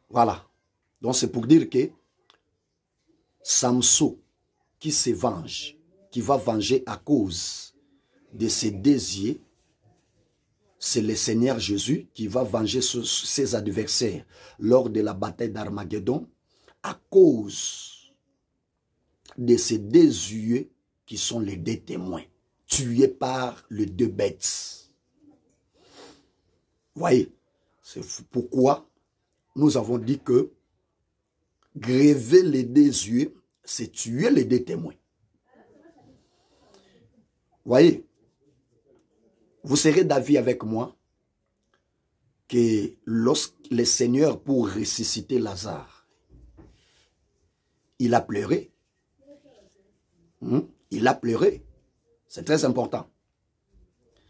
Voilà. Donc c'est pour dire que Samson qui se venge, qui va venger à cause de ses désirs, c'est le Seigneur Jésus qui va venger ses adversaires lors de la bataille d'Armageddon à cause de ces deux yeux qui sont les deux témoins, tués par les deux bêtes. Voyez, c'est pourquoi nous avons dit que gréver les deux yeux, c'est tuer les deux témoins. Voyez, vous serez d'avis avec moi que lorsque le Seigneur, pour ressusciter Lazare, il a pleuré. Il a pleuré. C'est très important.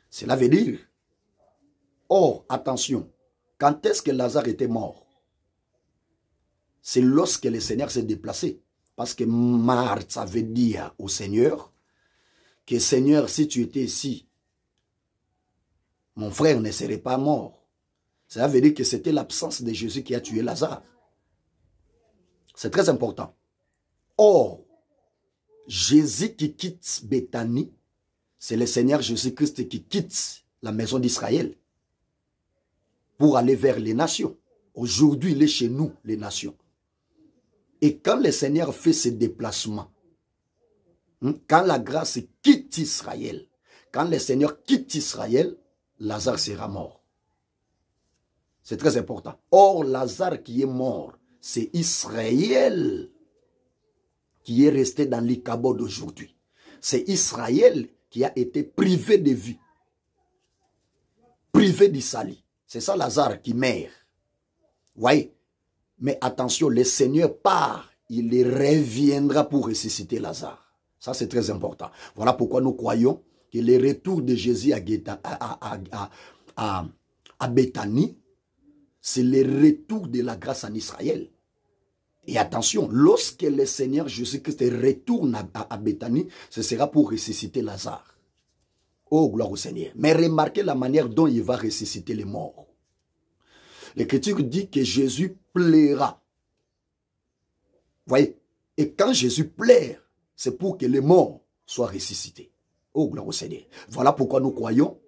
Cela veut dire, or, attention, quand est-ce que Lazare était mort? C'est lorsque le Seigneur s'est déplacé. Parce que Marthe avait dit au Seigneur que Seigneur, si tu étais ici, mon frère ne serait pas mort. Cela veut dire que c'était l'absence de Jésus qui a tué Lazare. C'est très important. Or, Jésus qui quitte Béthanie, c'est le Seigneur Jésus-Christ qui quitte la maison d'Israël pour aller vers les nations. Aujourd'hui, il est chez nous, les nations. Et quand le Seigneur fait ses déplacements, quand la grâce quitte Israël, quand le Seigneur quitte Israël, Lazare sera mort. C'est très important. Or, Lazare qui est mort, c'est Israël qui est resté dans l'Ikabo d'aujourd'hui. C'est Israël qui a été privé de vie, privé d'Isali. C'est ça Lazare qui meurt. Voyez? Mais attention, le Seigneur part, il reviendra pour ressusciter Lazare. Ça, c'est très important. Voilà pourquoi nous croyons que le retour de Jésus à Béthanie, c'est le retour de la grâce en Israël. Et attention, lorsque le Seigneur Jésus-Christ retourne à Béthanie, ce sera pour ressusciter Lazare. Oh, gloire au Seigneur. Mais remarquez la manière dont il va ressusciter les morts. L'Écriture dit que Jésus plaira. Voyez? Et quand Jésus plaire, c'est pour que les morts soient ressuscités. Oh, gloire au Seigneur. Voilà pourquoi nous croyons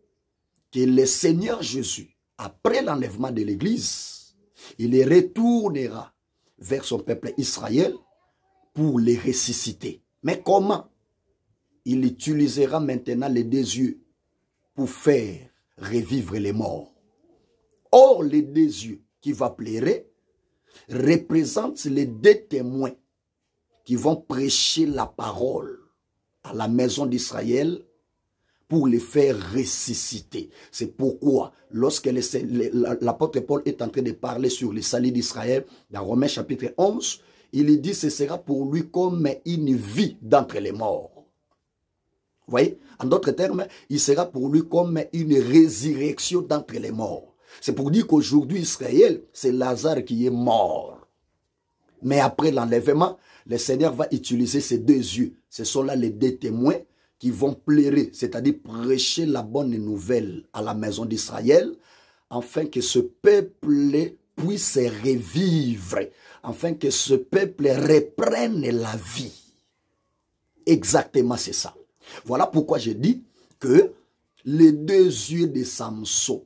que le Seigneur Jésus, après l'enlèvement de l'Église, il retournera vers son peuple Israël pour les ressusciter. Mais comment? Il utilisera maintenant les deux yeux pour faire revivre les morts. Or, les deux yeux qui va plaire représentent les deux témoins qui vont prêcher la parole à la maison d'Israël pour les faire ressusciter. C'est pourquoi, lorsque l'apôtre Paul est en train de parler sur le salut d'Israël, dans Romains chapitre 11, il dit que ce sera pour lui comme une vie d'entre les morts. Vous voyez? En d'autres termes, il sera pour lui comme une résurrection d'entre les morts. C'est pour dire qu'aujourd'hui, Israël, c'est Lazare qui est mort. Mais après l'enlèvement, le Seigneur va utiliser ces deux yeux. Ce sont là les deux témoins qui vont plairer, c'est-à-dire prêcher la bonne nouvelle à la maison d'Israël, afin que ce peuple puisse revivre, afin que ce peuple reprenne la vie. Exactement, c'est ça. Voilà pourquoi je dis que les deux yeux de Samson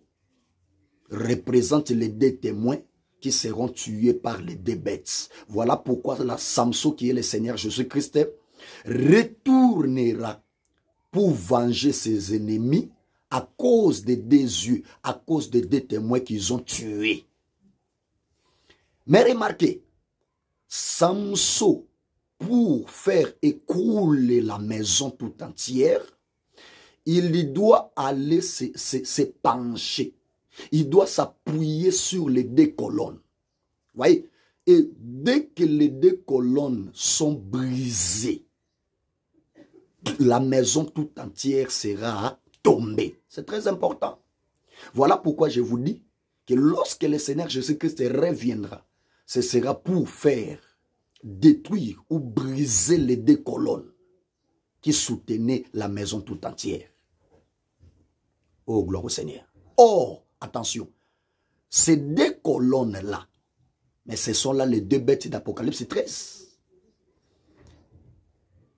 représentent les deux témoins qui seront tués par les deux bêtes. Voilà pourquoi la Samson, qui est le Seigneur Jésus-Christ, retournera pour venger ses ennemis à cause des deux yeux, à cause des deux témoins qu'ils ont tués. Mais remarquez, Samson, pour faire écrouler la maison tout entière, il doit aller se pencher. Il doit s'appuyer sur les deux colonnes. Vous voyez? Et dès que les deux colonnes sont brisées, la maison tout entière sera tombée. C'est très important. Voilà pourquoi je vous dis que lorsque le Seigneur Jésus-Christ reviendra, ce sera pour faire détruire ou briser les deux colonnes qui soutenaient la maison tout entière. Oh, gloire au Seigneur. Or, attention, ces deux colonnes-là Mais ce sont là les deux bêtes d'Apocalypse 13.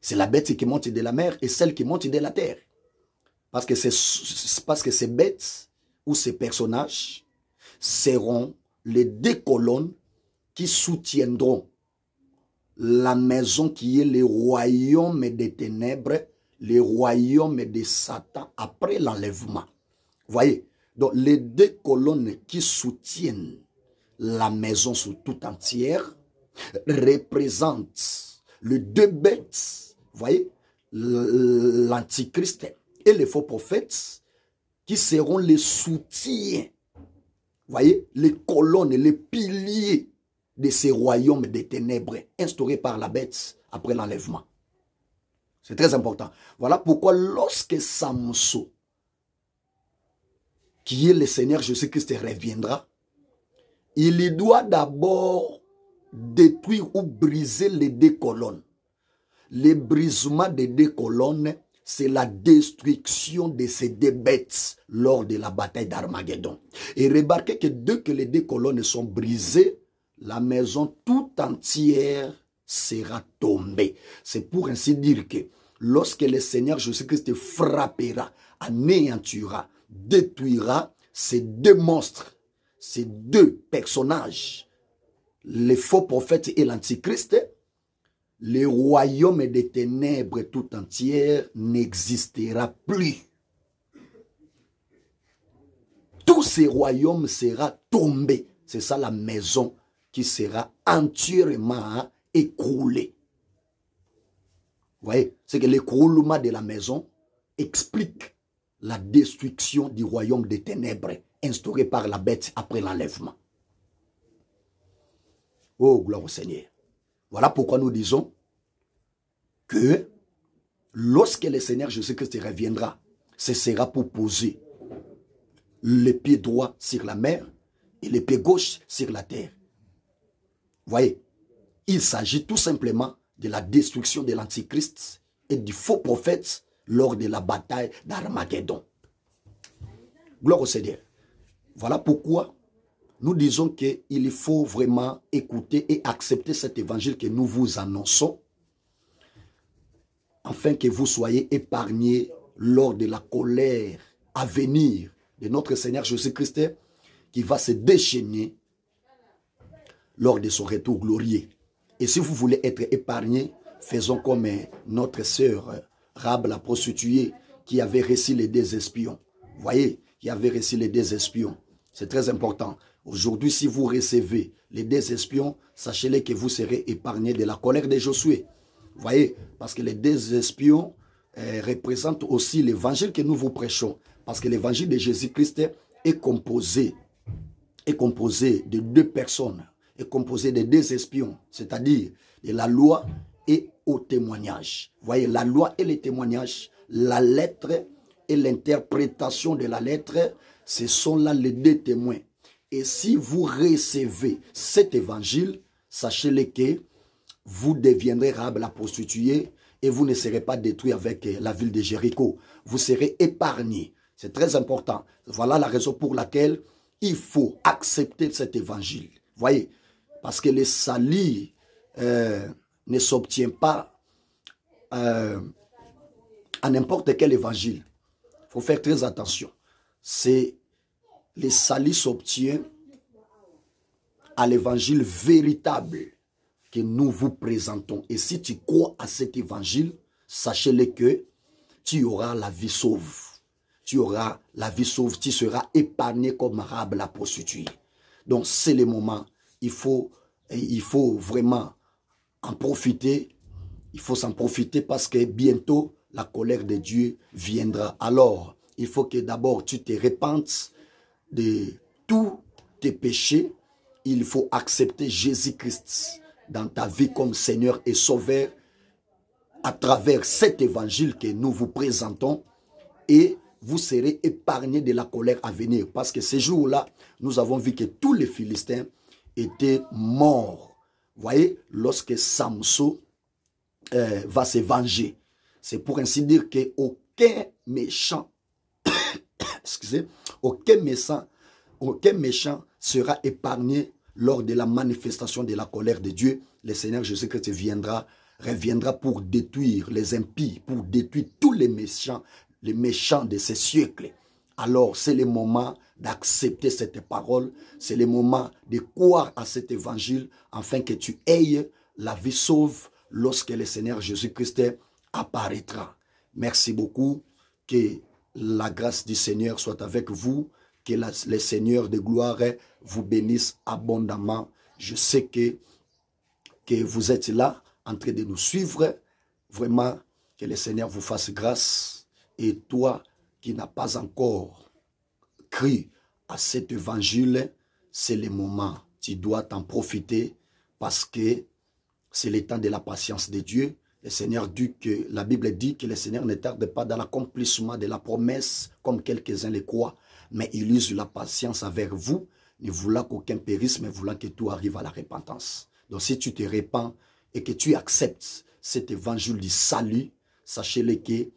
C'est la bête qui monte de la mer et celle qui monte de la terre. Parce que ces bêtes ou ces personnages seront les deux colonnes qui soutiendront la maison qui est le royaume des ténèbres, le royaume de Satan après l'enlèvement. Voyez, donc les deux colonnes qui soutiennent la maison sous tout entière représentent les deux bêtes, voyez, l'antichrist et les faux prophètes qui seront les soutiens, voyez, les colonnes, les piliers de ces royaumes des ténèbres instaurés par la bête après l'enlèvement. C'est très important. Voilà pourquoi lorsque Samson, qui est le Seigneur Jésus-Christ, reviendra, il doit d'abord détruire ou briser les deux colonnes. Le brisement des deux colonnes, c'est la destruction de ces deux bêtes lors de la bataille d'Armageddon. Et remarquez que dès que les deux colonnes sont brisées, la maison tout entière sera tombée. C'est pour ainsi dire que lorsque le Seigneur Jésus-Christ frappera, anéantira, détruira ces deux monstres, ces deux personnages, les faux prophètes et l'antichrist, le royaume des ténèbres tout entière n'existera plus. Tout ce royaume sera tombé. C'est ça la maison qui sera entièrement écroulée. Vous voyez, c'est que l'écroulement de la maison explique la destruction du royaume des ténèbres instauré par la bête après l'enlèvement. Oh, gloire au Seigneur. Voilà pourquoi nous disons que lorsque le Seigneur Jésus-Christ reviendra, ce sera pour poser le pied droit sur la mer et le pied gauche sur la terre. Vous voyez, il s'agit tout simplement de la destruction de l'Antichrist et du faux prophète lors de la bataille d'Armageddon. Gloire au Seigneur. Voilà pourquoi nous disons qu'il faut vraiment écouter et accepter cet évangile que nous vous annonçons, afin que vous soyez épargnés lors de la colère à venir de notre Seigneur Jésus-Christ qui va se déchaîner lors de son retour glorieux. Et si vous voulez être épargnés, faisons comme notre sœur Rahab la prostituée qui avait reçu les deux espions. Vous voyez, qui avait reçu les deux espions. C'est très important. Aujourd'hui, si vous recevez les deux espions, sachez-les que vous serez épargnés de la colère de Josué. Vous voyez, parce que les deux espions représentent aussi l'évangile que nous vous prêchons. Parce que l'évangile de Jésus-Christ est composé de deux personnes, est composé de deux espions, c'est-à-dire de la loi et au témoignage. Vous voyez, la loi et le témoignage, la lettre et l'interprétation de la lettre, ce sont là les deux témoins. Et si vous recevez cet évangile, sachez-le que vous deviendrez Rahab la prostituée et vous ne serez pas détruit avec la ville de Jéricho. Vous serez épargnés. C'est très important. Voilà la raison pour laquelle il faut accepter cet évangile. Vous voyez, parce que le salut ne s'obtient pas à n'importe quel évangile. Il faut faire très attention. Le salut s'obtient à l'évangile véritable que nous vous présentons. Et si tu crois à cet évangile, sachez-le que tu auras la vie sauve. Tu auras la vie sauve, tu seras épargné comme Rahab la prostituée. Donc c'est le moment. Il faut vraiment en profiter. Il faut s'en profiter parce que bientôt la colère de Dieu viendra. Alors, il faut que d'abord tu te répandes de tous tes péchés. Il faut accepter Jésus-Christ dans ta vie comme Seigneur et Sauveur à travers cet évangile que nous vous présentons et vous serez épargnés de la colère à venir. Parce que ces jours-là, nous avons vu que tous les Philistins étaient morts. Vous voyez, lorsque Samson va se venger, c'est pour ainsi dire qu'aucun méchant, excusez, aucun méchant sera épargné lors de la manifestation de la colère de Dieu, le Seigneur Jésus-Christ reviendra pour détruire les impies, pour détruire tous les méchants de ces siècles. Alors, c'est le moment d'accepter cette parole, c'est le moment de croire à cet évangile, afin que tu aies la vie sauve lorsque le Seigneur Jésus-Christ apparaîtra. Merci beaucoup, que la grâce du Seigneur soit avec vous, que le Seigneur de gloire vous bénisse abondamment. Je sais que vous êtes là, en train de nous suivre. Vraiment, que le Seigneur vous fasse grâce. Et toi qui n'as pas encore cru à cet évangile, c'est le moment. Tu dois t'en profiter parce que c'est le temps de la patience de Dieu. Le Seigneur dit que, la Bible dit que le Seigneur ne tarde pas dans l'accomplissement de la promesse, comme quelques-uns le croient, mais il use la patience avec vous, ne voulant qu'aucun périsse, mais voulant que tout arrive à la repentance. Donc si tu te répands et que tu acceptes cet évangile du salut, sachez-le que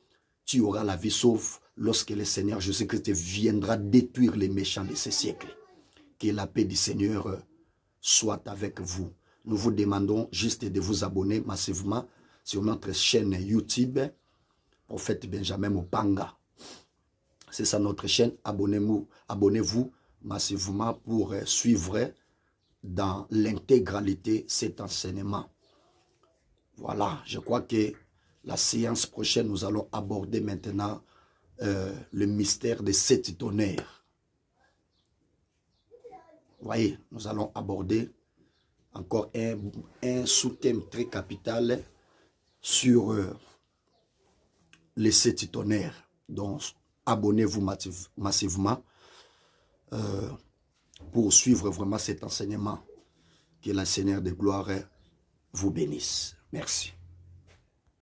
tu auras la vie sauve lorsque le Seigneur Jésus-Christ viendra détruire les méchants de ce siècle. Que la paix du Seigneur soit avec vous. Nous vous demandons juste de vous abonner massivement sur notre chaîne YouTube, Prophète Benjamin Mopanga. C'est ça notre chaîne. Abonnez-vous massivement pour suivre dans l'intégralité cet enseignement. Voilà, je crois que la séance prochaine, nous allons aborder maintenant le mystère des 7 tonnerres. Vous voyez, nous allons aborder encore un sous-thème très capital sur les 7 tonnerres. Donc, abonnez-vous massivement pour suivre vraiment cet enseignement. Que le Seigneur de gloire vous bénisse. Merci.